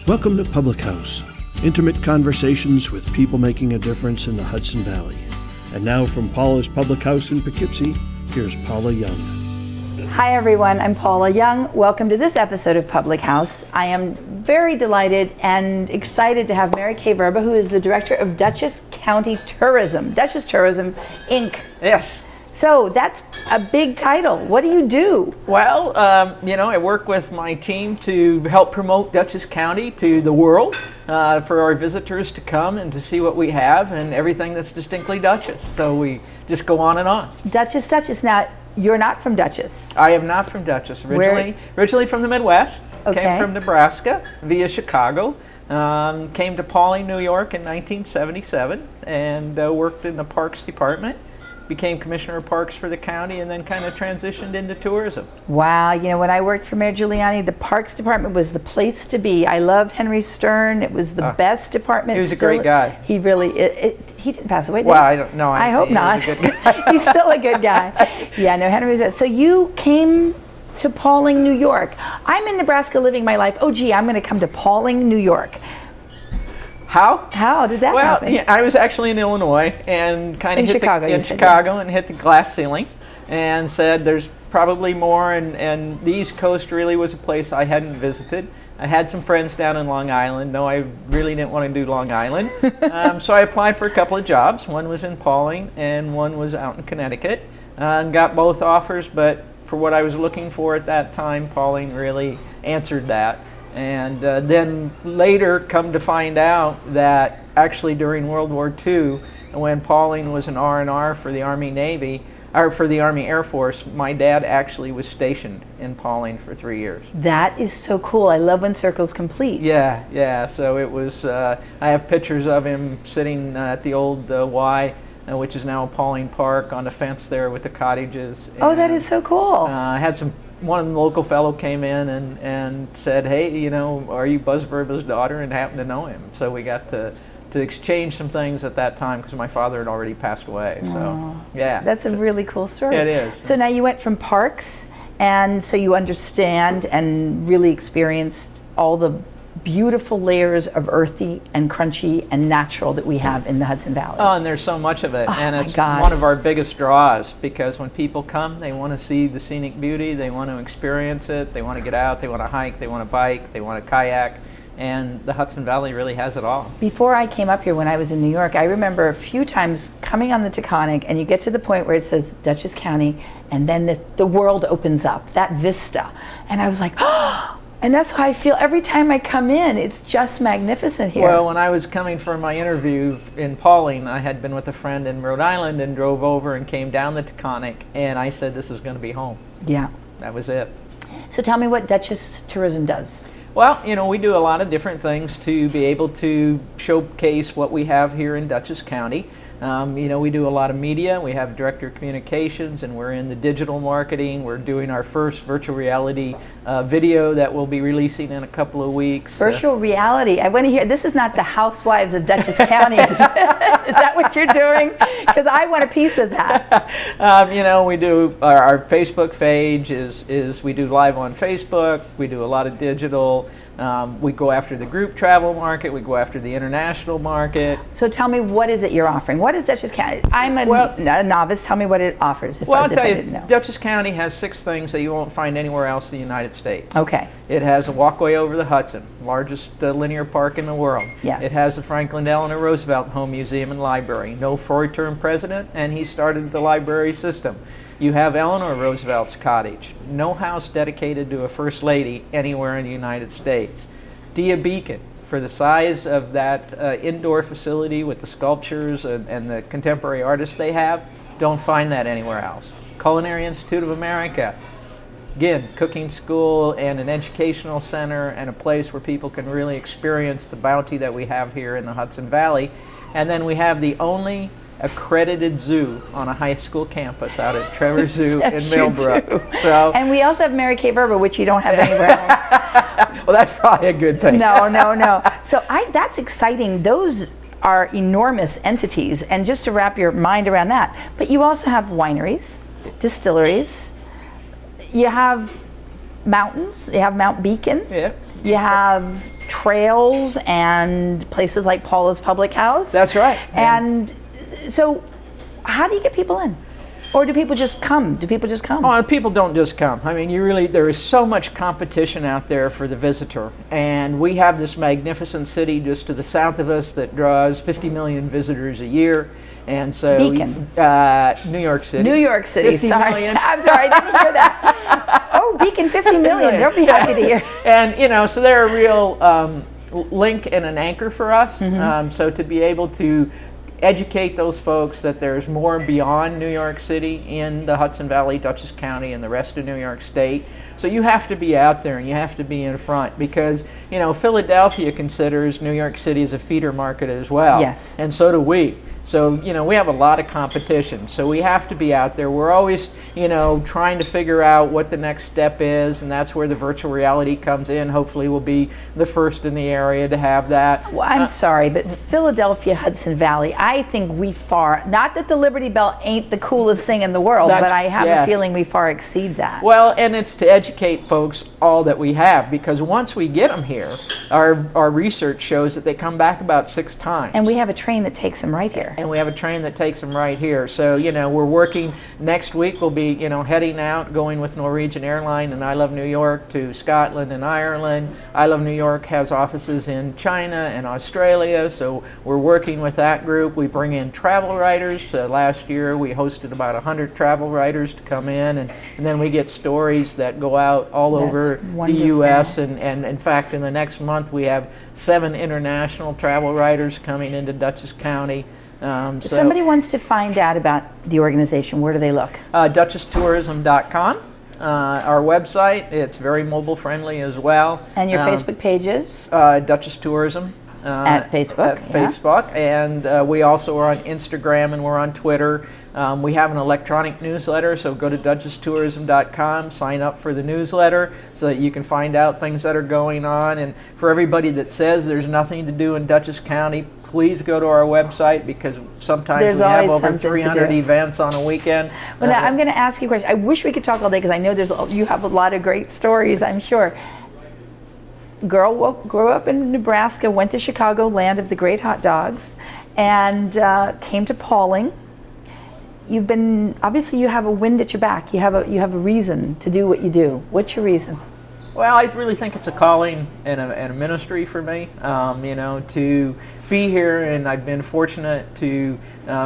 Welcome to Public House, intimate conversations with people making a difference in the Hudson Valley. And now from Paula's Public House in Poughkeepsie, here's Paula Young. Hi everyone, I'm Paula Young. Welcome to this episode of Public House. I am very delighted and excited to have Kay Vrba, who is the director of Dutchess County Tourism, Dutchess Tourism, Inc. Yes. So that's a big title. What do you do? Well, I work with my team to help promote Dutchess County to the world for our visitors to come and to see what we have and everything that's distinctly Dutchess. So we just go on and on. Dutchess. Now, you're not from Dutchess. I am not from Dutchess. Originally from the Midwest. Okay. Came from Nebraska via Chicago. Came to Paulding, New York in 1977 and worked in the Parks Department. Became Commissioner of Parks for the county and then kind of transitioned into tourism. Wow, when I worked for Mayor Giuliani, the Parks Department was the place to be. I loved Henry Stern. It was the best department. He was a great guy. He really, he didn't pass away, did Well, he? I don't know. I hope not. He was a good guy. He's still a good guy. Yeah, no, Henry was. So you came to Paulding, New York. I'm in Nebraska living my life. Oh, gee, I'm going to come to Paulding, New York. How did that happen? Well, yeah, I was actually in Illinois and kind of hit Chicago and hit the glass ceiling and said there's probably more, and the East Coast really was a place I hadn't visited. I had some friends down in Long Island. No, I really didn't want to do Long Island. So I applied for a couple of jobs. One was in Paulding and one was out in Connecticut and got both offers, but for what I was looking for at that time, Paulding really answered that. And then later come to find out that actually during World War II, when Paulding was an R&R for the Army Navy, or for the Army Air Force, my dad actually was stationed in Paulding for 3 years. That is so cool. I love when circles complete. Yeah. So it was, I have pictures of him sitting at the old Y, which is now Paulding Park, on the fence there with the cottages. Oh, that is so cool. I had one local fellow came in and said, hey, are you Buzz Vrba's daughter? And happened to know him. So we got to exchange some things at that time because my father had already passed away. So, yeah. That's a really cool story. It is. So now you went from parks, and so you understand and really experienced all the beautiful layers of earthy and crunchy and natural that we have in the Hudson Valley. Oh, and there's so much of it. Oh, and it's my God. One of our biggest draws, because when people come, they want to see the scenic beauty, they want to experience it, they want to get out, they want to hike, they want to bike, they want to kayak, and the Hudson Valley really has it all. Before I came up here, when I was in New York, I remember a few times coming on the Taconic, and you get to the point where it says Dutchess County, and then the world opens up, that vista. And I was like, oh! And that's how I feel every time I come in. It's just magnificent here. Well, when I was coming for my interview in Paulding, I had been with a friend in Rhode Island and drove over and came down the Taconic, and I said, this is going to be home. Yeah. That was it. So tell me what Dutchess Tourism does. Well, we do a lot of different things to be able to showcase what we have here in Dutchess County. We do a lot of media. We have director of communications, and we're in the digital marketing. We're doing our first virtual reality video that we'll be releasing in a couple of weeks. Virtual reality. I want to hear. This is not the Housewives of Dutchess County. Is that what you're doing? Because I want a piece of that. We do our Facebook page is we do live on Facebook. We do a lot of digital. We go after the group travel market. We go after the international market. So tell me, what is it you're offering? What is Dutchess County? I'm a novice. Tell me what it offers. I'll tell you, Dutchess County has 6 things that you won't find anywhere else in the United States. Okay. It has a walkway over the Hudson, largest linear park in the world. Yes. It has the Franklin Delano Roosevelt Home Museum and Library. No 4-term president, and he started the library system. You have Eleanor Roosevelt's cottage. No house dedicated to a first lady anywhere in the United States. Dia Beacon, for the size of that indoor facility with the sculptures and the contemporary artists they have, don't find that anywhere else. Culinary Institute of America. Again, cooking school and an educational center and a place where people can really experience the bounty that we have here in the Hudson Valley. And then we have the only accredited zoo on a high school campus out at Trevor Zoo in Millbrook. So, and we also have Kay Vrba, which you don't have anywhere else. Well, that's probably a good thing. No. So that's exciting. Those are enormous entities, and just to wrap your mind around that. But you also have wineries, distilleries. You have mountains. You have Mount Beacon. Yeah. You have trails and places like Paula's Public House. That's right. And so how do you get people in? Or do people just come? Oh, people don't just come. I mean, there is so much competition out there for the visitor. And we have this magnificent city just to the south of us that draws 50 million visitors a year. And so, Beacon. New York City. New York City, 50 sorry. million. I'm sorry, I didn't hear that. Oh, Beacon, 50 million. They'll be happy to hear. And, so they're a real link and an anchor for us. So to be able to educate those folks that there's more beyond New York City in the Hudson Valley, Dutchess County, and the rest of New York State. So you have to be out there and you have to be in front because, Philadelphia considers New York City as a feeder market as well. Yes. And so do we. So, we have a lot of competition. So we have to be out there. We're always, trying to figure out what the next step is, and that's where the virtual reality comes in. Hopefully we'll be the first in the area to have that. Well, I'm sorry, but Philadelphia, Hudson Valley, I think we not that the Liberty Bell ain't the coolest thing in the world, but I have a feeling we far exceed that. Well, and it's to educate folks all that we have, because once we get them here, our research shows that they come back about 6 times. And we have a train that takes them right here. And we have a train that takes them right here. So, we're working next week. We'll be, heading out, going with Norwegian Airline and I Love New York to Scotland and Ireland. I Love New York has offices in China and Australia, so we're working with that group. We bring in travel writers. Last year we hosted about 100 travel writers to come in, and then we get stories that go out all over the U.S. And in fact, in the next month we have 7 international travel writers coming into Dutchess County. If somebody wants to find out about the organization, where do they look? DutchessTourism.com. Our website, it's very mobile friendly as well. And your Facebook pages? Dutchess Tourism. At Facebook. Facebook. And we also are on Instagram and we're on Twitter. We have an electronic newsletter, so go to DutchessTourism.com, sign up for the newsletter so that you can find out things that are going on. And for everybody that says there's nothing to do in Dutchess County, please go to our website because sometimes we have over 300 events on a weekend. Well, now I'm going to ask you a question. I wish we could talk all day because I know you have a lot of great stories, I'm sure. Grew up in Nebraska, went to Chicago, land of the great hot dogs, and came to Pauling. Obviously you have a wind at your back. You have a reason to do what you do. What's your reason? Well, I really think it's a calling and a ministry for me, to be here, and I've been fortunate to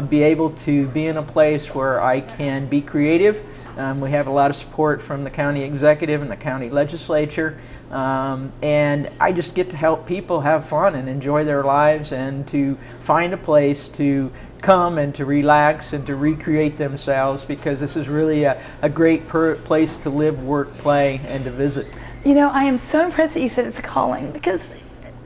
be able to be in a place where I can be creative. We have a lot of support from the county executive and the county legislature, and I just get to help people have fun and enjoy their lives and to find a place to come and to relax and to recreate themselves, because this is really a great place to live, work, play, and to visit. I am so impressed that you said it's a calling, because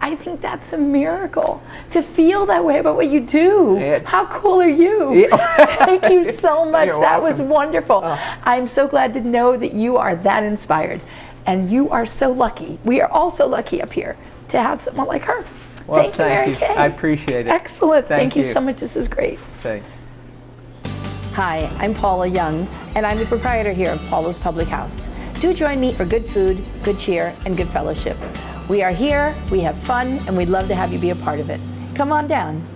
I think that's a miracle to feel that way about what you do. How cool are you? Thank you so much. That was wonderful. I'm so glad to know that you are that inspired, and you are so lucky. We are all so lucky up here to have someone like her. Well, thank you, Mary Kay. I appreciate it. Excellent. Thank you so much. This is great. Thanks. Hi, I'm Paula Young, and I'm the proprietor here of Paula's Public House. Do join me for good food, good cheer, and good fellowship. We are here, we have fun, and we'd love to have you be a part of it. Come on down.